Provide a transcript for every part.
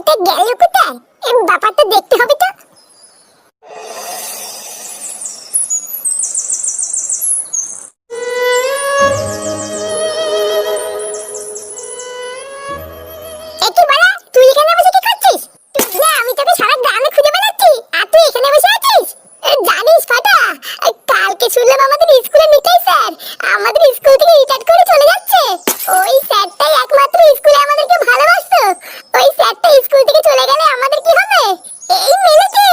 মেয়েটা গেল কোথায়? ব্যাপারটা দেখতে হবে তো। একই বলা, তুই এখানে বসে কি করছিস? না, আমি তোকে সারা গ্রামে খুঁজে বেড়াচ্ছি আর তুই এখানে বসে আছিস। জানিস ফাটা, কালকে শুনলাম আমাদের স্কুলে নিতাই স্যার আমাদের স্কুল থেকে রিটায়ার করে চলে যাচ্ছে। ওই স্যারটাই একমাত্র স্কুলে আমাদেরকে ভালোবাসতো। ওই স্যারটা স্কুল থেকে চলে গেলে আমাদের কি হবে? এই মেলেতে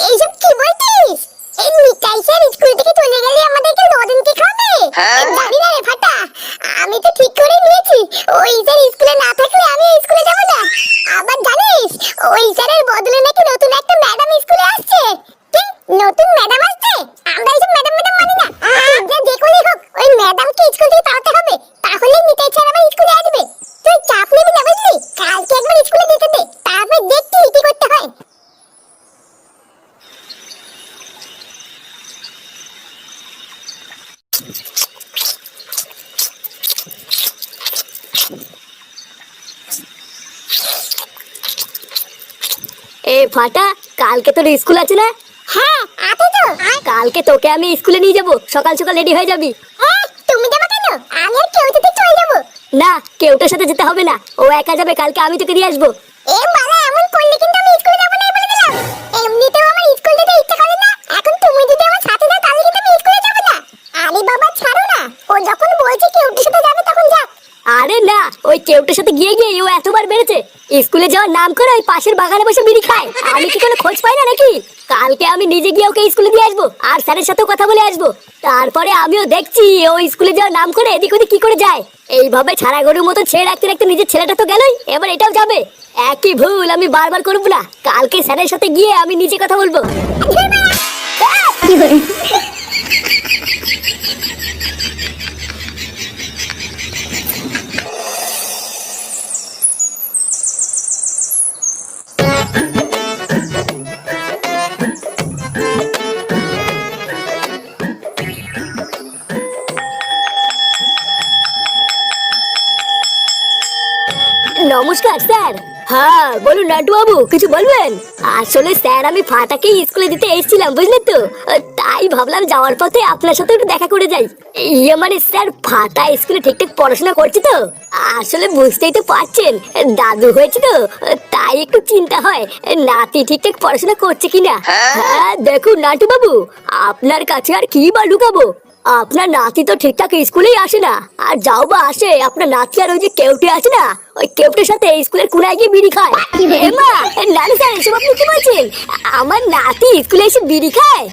এইসব কি বলছিস? এই নিতাই স্যার স্কুল থেকে চলে গেলে আমাদেরকে রোদিন কি খাবে? জানি না রে ফাটা, আমি তো ঠিক করে নিয়েছি ওই স্যার স্কুলে না থাকলে আমি স্কুলে যাব না। আবার জানিস ওই স্যারের বদলে নাকি নতুন একটা ম্যাডাম স্কুলে আসছে। কি নতুন ম্যাডাম আসছে? আমরা এইসব ম্যাডাম ম্যাডাম মানি না। যে করেই হোক ওই ম্যাডামকে স্কুল থেকে তাড়াতে হবে, তাহলে নিতাই স্যার আবার স্কুলে আসবে। তুই চাপ নিবি না বুঝলি? কালকে একবার স্কুলে যেতে দে, তারপর দেখছি কি করতে হয়। এ ফাটা, কালকে তোর স্কুল আছে না? হ্যাঁ আছে তো। কালকে তোকে আমি স্কুলে নিয়ে যাব, সকাল সকাল রেডি হয়ে যাবি। তুমি যাবে কেন? আমি আর কেউ সাথে চলে যাবো। না, কেউটার সাথে যেতে হবে না, ও একা যাবে। কালকে আমি তোকে দিয়ে আসবো। বালা, এমন করলে কিন্তু আমি স্কুলে যাবো না বলে দিলাম। এমনিতেও আমার স্কুল যেতে ইচ্ছা করে না, এখন তুমি যদি আমার সাথে যাও তাহলে কিন্তু আমি স্কুলে যাবো না। আরে বাবা ছাড়ো না, ও যখন বলছে কেউটির সাথে যাবে তখন যাক। আরে না, ওই কেউটার সাথে গিয়ে গিয়ে ও এতবার বেড়েছে। স্কুলে যাওয়ার নাম করে ওই পাশের বাগানে বসে বিড়ি খায়। আমি কি কোনো খোঁজ পাই না নাকি? কালকে আমি নিজে গিয়ে ওকে স্কুলে দিয়ে আসবো আর স্যারের সাথেও কথা বলে আসবো। তারপরে আমিও দেখছি ও স্কুলে যাওয়ার নাম করে এদিক ওদিক কি করে যায়। এইভাবে ছাড়া গরুর মতো ছেড়ে রাখতে রাখতে নিজের ছেলেটা তো গেলই, এবার এটাও যাবে। একই ভুল আমি বারবার করবো না। কালকে স্যারের সাথে গিয়ে আমি নিজে কথা বলবো। নমস্কার স্যার। হ্যাঁ বলুন নাটু বাবু, কিছু বলবেন? আসলে স্যার আমি ফাটাকে স্কুলে দিতে এসেছিলাম বুঝলেন তো, তাই ভাবলাম যাওয়ার পথে আপনার সাথে একটু দেখা করে যাই। ইয়ে মানে স্যার, ফাটা স্কুলে ঠিকঠাক পড়াশোনা করছে তো? আসলে বুঝতেই তো পারছেন, দাদু হয়েছে তো, তাই একটু চিন্তা হয় নাতি ঠিকঠাক পড়াশোনা করছে কিনা। হ্যাঁ দেখুন নাটু বাবু, আপনার কাছে আর কি বা লুকাবো, আপনার নাতি তো ঠিকঠাক স্কুলেই আসে না। আর যাও বা আসে, আপনার নাতি আর ওই যে কেউটে আছে না, ওই কেউটের সাথে স্কুলের কোনায় গিয়ে বিড়ি খায়। এমা নানু স্যার, এসব আপনি কি বলছেন? আমার নাতি স্কুলে এসে বিড়ি খায়?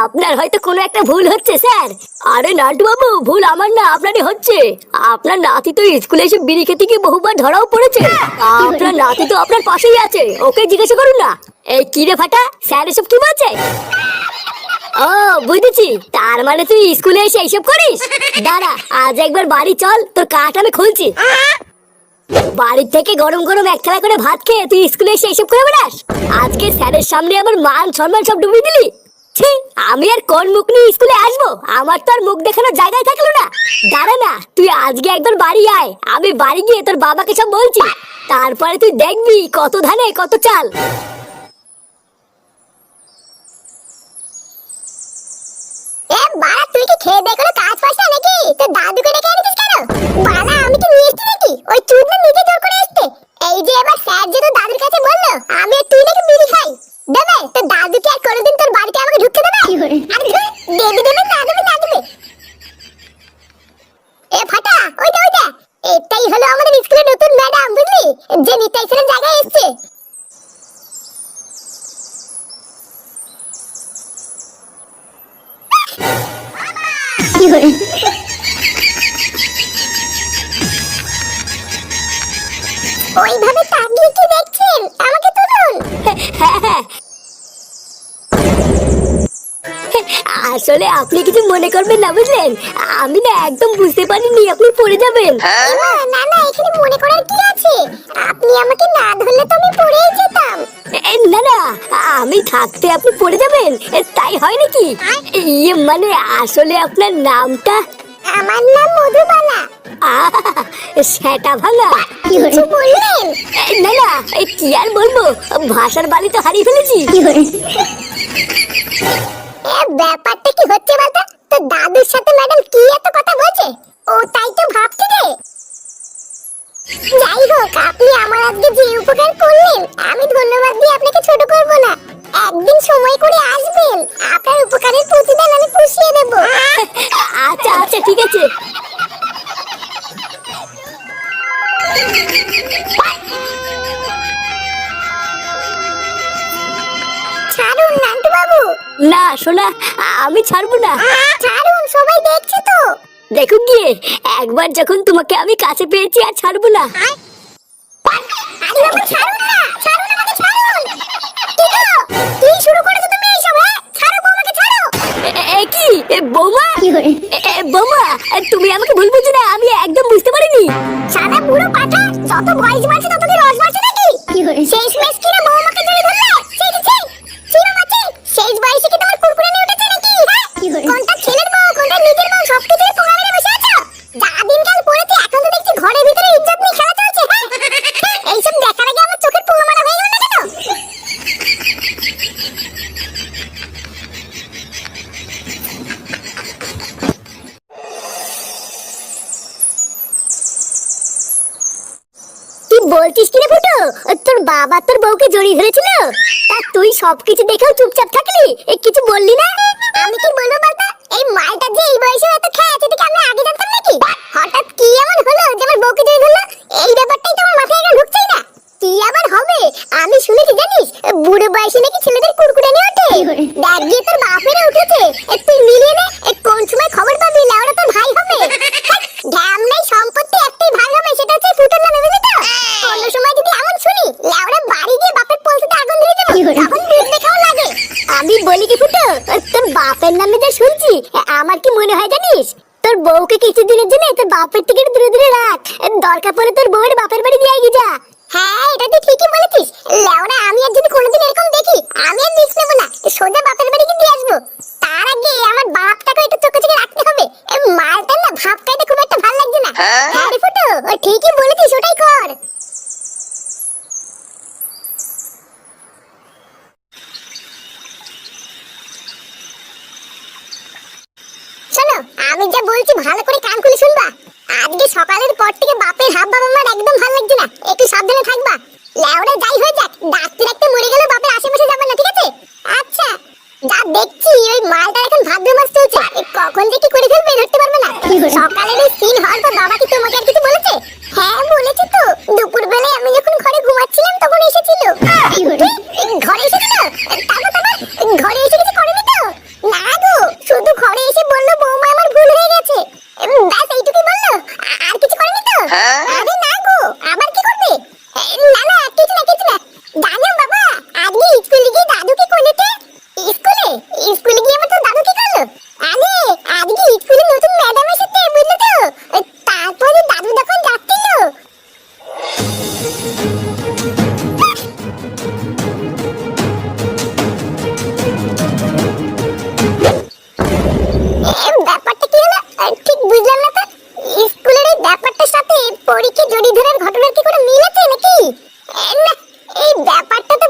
আপনার হয়তো কোনো একটা ভুল হচ্ছে স্যার। আরে নাটু বাবু, ভুল আমার না, আপনারই হচ্ছে। আপনার নাতি তো স্কুলে এসে বিড়ি খেতে গিয়ে বহুবার ধরাও পড়েছে। আপনার নাতি তো আপনার পাশেই আছে, ওকে জিজ্ঞাসা করুন না। এই কি রে ফাটা, স্যার এসব কি বলছে? ও বুঝেছি, তার মানে তুই স্কুলে এসে এইসব করিস। দাঁড়া, আজ একবার বাড়ি চল, তোর কাঠ আমি খুলছি। বাড়ির থেকে গরম গরম এক থালা করে ভাত খেয়ে তুই স্কুলে এসে এইসব করে বেড়াস? আজকে স্যারের সামনে আমার মান সম্মান সব ডুবিয়ে দিলি। ছি, আমি আর কোন মুখ নিয়ে স্কুলে আসবো? আমার তো আর মুখ দেখানোর জায়গায় থাকলো না। দাঁড়া না, তুই আজকে একবার বাড়ি আয়, আমি বাড়ি গিয়ে তোর বাবাকে সব বলছি। তারপরে তুই দেখবি কত ধানে কত চাল। বাড়া, তুই কি খেয়ে দিয়ে কোনো কাজ পাস না নাকি? তোর দাদুকে ডেকে এনেছিস কেন? বাড়া, আমি কি নিয়ে এসছি নাকি? ওই চুদনা নিজে জোর করে এসছে। এই যে এবার স্যার যে তোর দাদুর কাছে বললো আমি আর তুই নাকি বিড়ি খাই, দেবে তোর দাদুকে আর কোনোদিন তোর বাড়িতে আমাকে ঢুকতে দেবে? আরে দেবে দেবে না দেবে না দেবে। এ ফাটা, ওইটা ওইটা, এটাই হলো আমাদের স্কুলের নতুন ম্যাডাম বুঝলি, যে নিতাই স্যারের জায়গায় এসছে। ওইভাবে তাকিয়ে কি দেখছেন? আমাকে তুলুন। আসলে আপনি কিছু মনে করবেন না বুঝলেন, আমি না একদম বুঝতে পারিনি আপনি পড়ে যাবেন। না না, এখানে মনে করার কি আছে? আপনি আমাকে না ধরলে তো আমি পড়েই যেতাম। না না, আমি থাকতে আপনি পড়ে যাবেন তাই হয় নাকি? ইয়ে মানে আসলে আপনার নামটা? আমার নাম মধুবালা। সেটা ভাঙা? কিছু বললেন? না না, কি আর বলবো, ভাষার বালি তো হারিয়ে ফেলেছি। ব্যাপারটা কি হচ্ছে বলতো? তো দাদুর সাথে ম্যাডাম কি এত কথা বলছে? ও তাই তো ভাবছি রে। যাই হোক, আপনি আমার আজকে যে উপকার করলেন, আমি ধন্যবাদ দিয়ে আপনাকে ছোট করব না। একদিন সময় করে আসবেন, আপনার উপকারের প্রতিদান আমি পুষিয়ে দেব। আচ্ছা আচ্ছা ঠিক আছে। ছাড়ুন নান্টু বাবু। না সোনা, আমি ছাড়বো না। ছাড়ুন, সবাই দেখছে তো। দেখুন গিয়ে, একবার যখন তোমাকে আমি কাছে পেয়েছি আর ছাড়বো না। আরে বাবা, ছাড়ুন না, ছাড়ুন আমাকে, ছাড়ুন। কি গো, কি শুরু করেছো তুমি এইসব? ছাড়ো বৌমাকে, ছাড়ো। কি বৌমা? বৌমা, তুমি আমাকে ভুল বুঝছো না, আমি একদম বুঝতে পারিনি। সাদা বুড়ো পাঠা, যত বয়স বাড়ছে তত কি রস বাড়ছে নাকি? শেষ মেশ কিনা বৌমাকে জড়িয়ে ধরলে? চিনো মাছি, শেষ বয়সে কি তোমার কুরকুরে নিয়ে উঠেছে নাকি? কোনটা ছেলের বউ, কোনটা নিজের বউ, সবকিছুই পোঙা মেরে বসে আছো। যা দিনকাল পড়েছে, এখন তো দেখছি ঘরের ভিতরে ইজ্জত নিয়ে খেলা চলছে। এইসব দেখার আগে আমার চোখের পোঙা মারা হয়ে গেল না কেন? তুই বলছিস কি রে ফুটো? তোর বাবা তোর বউকে জড়িয়ে ধরেছিল, তা তুই সবকিছু দেখেও চুপচাপ থাকলি, কিছু বললি না? আমি কি বলবো বলতো? এই মালটা যে এই বয়সে এত খেয়ে আছে, এটা আমি আগে জানতাম নাকি? হঠাৎ কি এমন হলো যে আমার বউকে জড়িয়ে ধরলো? এই ব্যাপারটাই তো আমার মাথায় এখন ঢুকছেই না। কি আবার হবে? আমি শুনেছি জানিস, বুড়ো বয়সে নাকি ছেলেদের কুরকুরে নিয়ে ওঠে। দেখ গিয়ে তোর বাপেরা উঠেছে, তুই মিলিয়ে নে, কোন সময় খবর পাবি লাউরা তোর ভাই হবে। ঢ্যাম নাই, সম্পত্তি একটাই ভাই হবে, সেটা হচ্ছে ফুটোর নামে, বুঝলি তো? অন্য সময় যদি এমন শুনি, লাউরা বাড়ি গিয়ে বাপের পলসিতে আগুন ধরে দেবো, তখন বুঝতে কেমন লাগে। আমি বলি কি ফুটো, তোর বাপের নামে যা শুনছি, আমার কি মনে হয় জানিস? তোর বউকে কিছুদিনের জন্য তোর বাপের থেকে দূরে দূরে রাখ, দরকার পড়লে তোর বউয়ের বাপের বাড়ি দিয়ে এগিয়ে যা। হ্যাঁ, এটা তুই ঠিকই বলেছিস। লেওরা, আমি আর যদি কোনোদিন এরকম দেখি, আমি আর রিস্ক নেবো না, সোজা বাপের বাড়ি দিয়ে আসবো। তার আগে আমার বাপটাকে একটু চোখে চোখে রাখতে হবে। এই মালটা না ভাবটাইতে খুব একটা ভালো লাগছে না। হ্যাঁ রে ফুটো, ও ঠিকই বলেছিস, ওটাই কর। শোনো, আমি যা বলছি ভালো করে কান খুলে শুনবা। আজকে সকালের পর থেকে বাপের হাব ভাব আমার একদম ভালো লাগছে না, একটু সাবধানে থাকবা। লেওরা যাই হয়ে যাক, ডাকতে ডাকতে মরে গেলে বাপের আশেপাশে যাবে না, ঠিক আছে? আচ্ছা, যা দেখছি ওই মালটা এখন ভাদ্র মাস চলছে, কখন যে কি করে ফেলবে ধরতে পারবে না। সকালের এই সিন হওয়ার পর বাবা কি তোমাকে আর কিছু বলেছে? হ্যাঁ বলেছে তো, দুপুর বেলায় আমি যখন ঘরে ঘুমাচ্ছিলাম তখন এসেছিল। ঘরে এসেছিল? তারপর ঘরে এসে কিছু করেনি তো? না গো, শুধু ঘরে এসে বললো বৌমা আমার ভুল হয়ে গেছে, ব্যাস এইটুকুই বললো, আর কিছু করেনি তো? আরে না গো, আবার কি করবে? না না, কিছু না কিছু না। জানো বাবা, আজকে স্কুলে গিয়ে দাদুকে কোলেতে। স্কুলে? স্কুলে গিয়ে আবার তোর দাদু কি করলো? আরে আজকে স্কুলে নতুন ম্যাডাম এসেছে, বুঝলে তো? তারপরে দাদু যখন যাচ্ছিল, ব্যাপারটা কি হলো ঠিক বুঝলাম না তো। স্কুলের এই ব্যাপারটার সাথে পরীকে জড়িয়ে ধরার ঘটনার কি কোনো মিল আছে নাকি? না, এই ব্যাপারটা তো